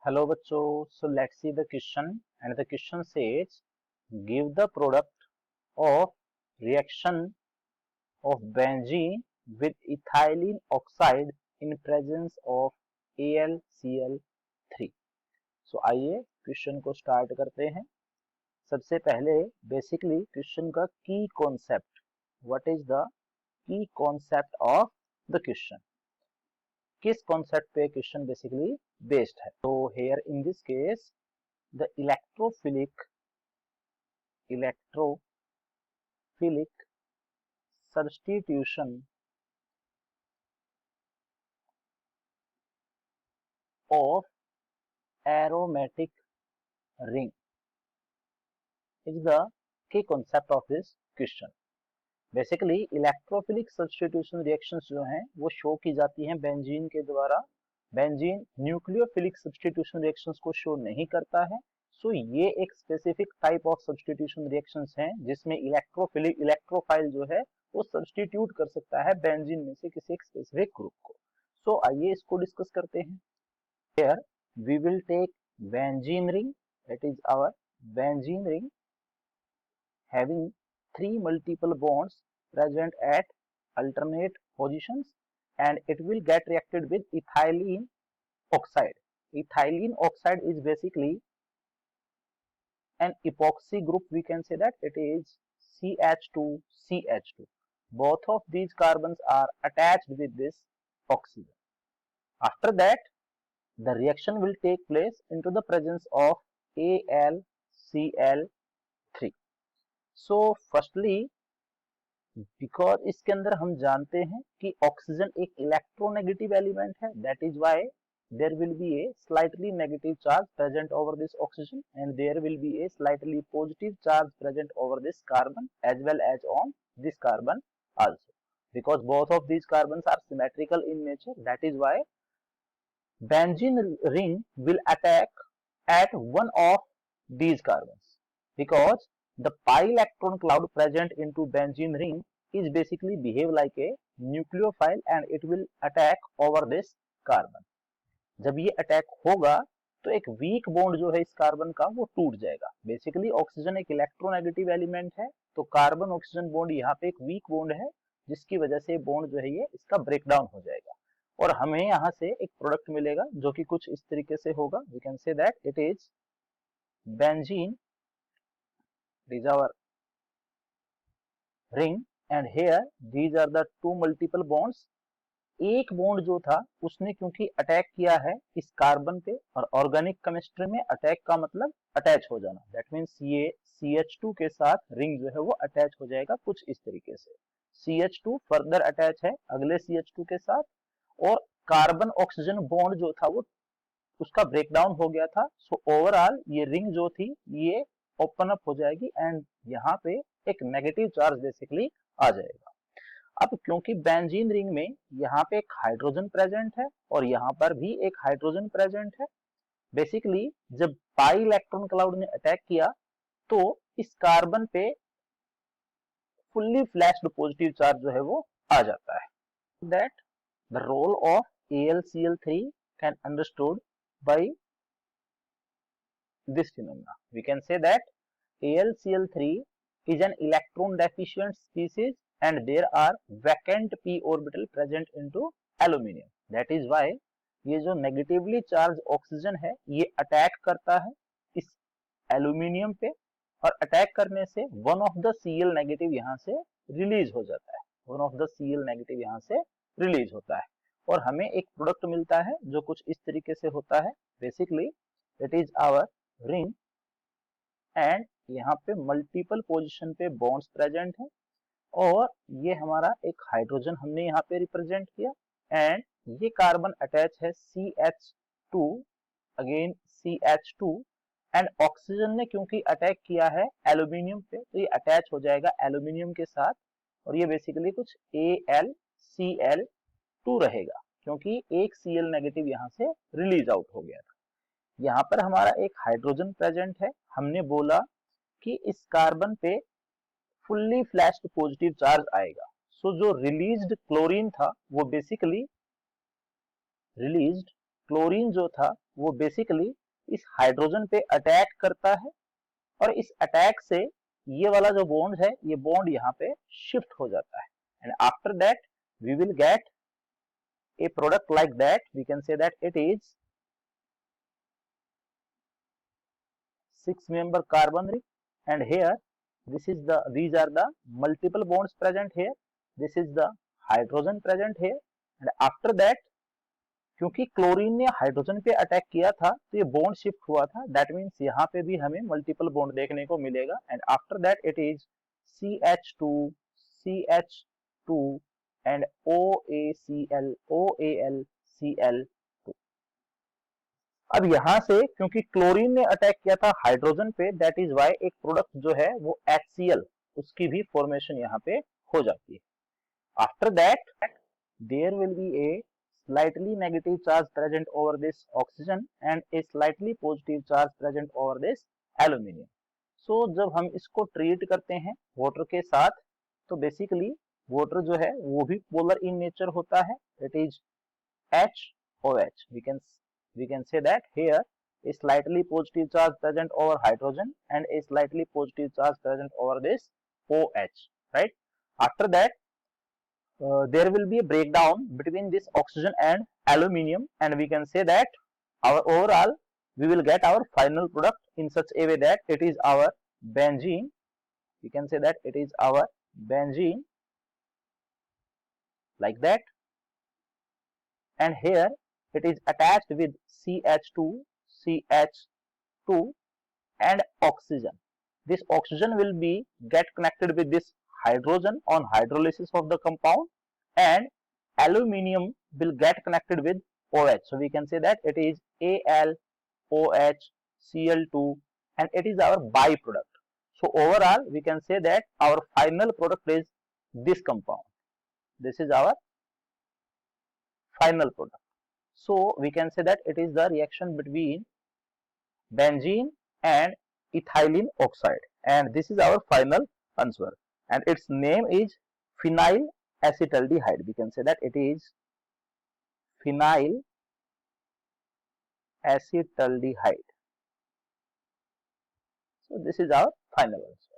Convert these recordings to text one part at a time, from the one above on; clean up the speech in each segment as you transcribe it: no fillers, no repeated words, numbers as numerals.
Hello बच्चों, so let's see the question and the question says give the product of reaction of benzene with ethylene oxide in presence of AlCl3। So आइए question को start करते हैं। सबसे पहले basically question का की concept, what is the key concept of the question, किस concept पे क्वेश्चन बेसिकली बेस्ड है। तो here in this case the electrophilic substitution of aromatic ring is the key concept of this question। Basically electrophilic substitution reactions जो हैं वो show की जाती हैं बेंजीन के द्वारा। बेंजीन न्यूक्लियोफिलिक सब्स्टिट्यूशन रिएक्शंस को शो नहीं करता है। सो ये एक specific type of substitution reactions हैं जिसमें इलेक्ट्रोफिलिक इलेक्ट्रोफाइल जो है वो सब्स्टिट्यूट कर सकता है बेंजीन में से किसी एक स्पेसिफिक ग्रुप को। सो आइए इसको डिस्कस करते हैं। Here we will take benzene ring, that is our benzene ring having three multiple bonds present at alternate positions, and it will get reacted with ethylene oxide. Ethylene oxide is basically an epoxy group. We can say that it is CH2 CH2. Both of these carbons are attached with this oxygen. After that, the reaction will take place into the presence of AlCl3. So firstly, because इसके अंदर हम जानते हैं कि oxygen एक electronegative element है, that is why there will be a slightly negative charge present over this oxygen and there will be a slightly positive charge present over this carbon as well as on this carbon also, because both of these carbons are symmetrical in nature. That is why benzene ring will attack at one of these carbons, because the pi electron cloud present into benzene ring is basically behave like a nucleophile and it will attack over this carbon. जब ये attack होगा तो एक weak bond जो है इस carbon का वो टूट जाएगा। बेसिकली ऑक्सीजन एक इलेक्ट्रोनेगेटिव एलिमेंट है, तो कार्बन ऑक्सीजन बॉन्ड यहाँ पे एक वीक बॉन्ड है जिसकी वजह से बॉन्ड जो है ये इसका ब्रेकडाउन हो जाएगा और हमें यहाँ से एक प्रोडक्ट मिलेगा जो कि कुछ इस तरीके से होगा। We can say that it is benzene, these are ring and here these are the two multiple bonds। एक बॉन्ड जो था उसने क्योंकि अटैक किया है इस कार्बन पे, और ऑर्गेनिक केमिस्ट्री में अटैक का मतलब अटैच हो जाना, दैट मींस ये CH2 के साथ रिंग जो है वो अटैच हो जाएगा कुछ इस तरीके से। CH2 फर्दर अटैच है अगले CH2 के साथ और कार्बन ऑक्सीजन बॉन्ड जो था वो उसका ब्रेकडाउन हो गया था। सो ओवरऑल ये रिंग जो थी ये ओपन अप हो जाएगी एंड यहाँ पे एक नेगेटिव चार्ज बेसिकली आ जाएगा। अब क्योंकि बेंजीन रिंग में यहाँ पे एक हाइड्रोजन प्रेजेंट है और यहाँ पर भी एक हाइड्रोजन प्रेजेंट है, बेसिकली जब पाई इलेक्ट्रॉन क्लाउड ने अटैक किया तो इस कार्बन पे फुल्ली फ्लैश्ड पॉजिटिव चार्ज जो है वो आ जाता है। That the role of AlCl3 can understood by this phenomena. We can say that AlCl3 is an electron deficient species and there are vacant p orbital present into aluminium. That is why ये जो negatively charge oxygen है ये attack करता है इस aluminium पे और attack करने से one of the Cl negative यहाँ से रिलीज हो जाता है, one of the Cl negative यहाँ से रिलीज होता है और हमें एक प्रोडक्ट मिलता है जो कुछ इस तरीके से होता है। Basically it is our ring and यहाँ पे मल्टीपल पोजीशन पे बॉन्ड्स प्रेजेंट है और ये हमारा एक हाइड्रोजन हमने यहाँ पे रिप्रेजेंट किया एंड ये कार्बन अटैच है CH2 again CH2 and oxygen ने क्योंकि अटैक किया है एल्यूमिनियम पे तो ये अटैच हो जाएगा एल्यूमिनियम के साथ और ये बेसिकली कुछ AlCl2 रहेगा क्योंकि एक Cl नेगेटिव यहाँ से रिलीज आउट हो गया था। यहाँ पर हमारा एक हाइड्रोजन प्रेजेंट है, हमने बोला कि इस कार्बन पे फुल्ली फ्लैश्ड पॉजिटिव चार्ज आएगा। सो जो रिलीज्ड क्लोरीन था वो बेसिकली रिलीज्ड क्लोरीन जो था वो बेसिकली इस हाइड्रोजन पे अटैक करता है और इस अटैक से ये वाला जो बॉन्ड है ये बॉन्ड यहाँ पे शिफ्ट हो जाता है and after that we will get a product like that. We can say that it is 6-member carbon ring, and here these are the multiple bonds present here. This is the hydrogen present here, and after that क्योंकि chlorine ने hydrogen पे attack किया था तो ये bond shift हुआ था, that means यहाँ पे भी हमें मल्टीपल बॉन्ड देखने को मिलेगा and after that it is CH2 CH2 and OACl OAlCl2। अब यहाँ से क्योंकि क्लोरीन ने अटैक किया था हाइड्रोजन पे, दैट इज वाई एक प्रोडक्ट जो है वो HCl उसकी भी फॉर्मेशन यहाँ पे हो जाती है। After that there will be a slightly negative charge present over this oxygen and a slightly positive charge present over this aluminium. So जब हम इसको ट्रीट करते हैं वाटर के साथ तो बेसिकली वाटर जो है वो भी पोलर इन नेचर होता है, it is HOH. We can say that here a slightly positive charge present over hydrogen and a slightly positive charge present over this OH, right? After that there will be a breakdown between this oxygen and aluminium, and we can say that our overall we will get our final product in such a way that it is our benzene. We can say that it is our benzene like that, and here it is attached with CH2 and oxygen. This oxygen will be get connected with this hydrogen on hydrolysis of the compound, and aluminium will get connected with OH. So we can say that it is AlOHCl2 and it is our byproduct. So overall we can say that our final product is this compound. This is our final product. So we can say that it is the reaction between benzene and ethylene oxide, and this is our final answer, and its name is phenyl acetaldehyde. We can say that it is phenyl acetaldehyde. So this is our final answer.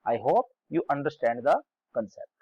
I hope you understand the concept.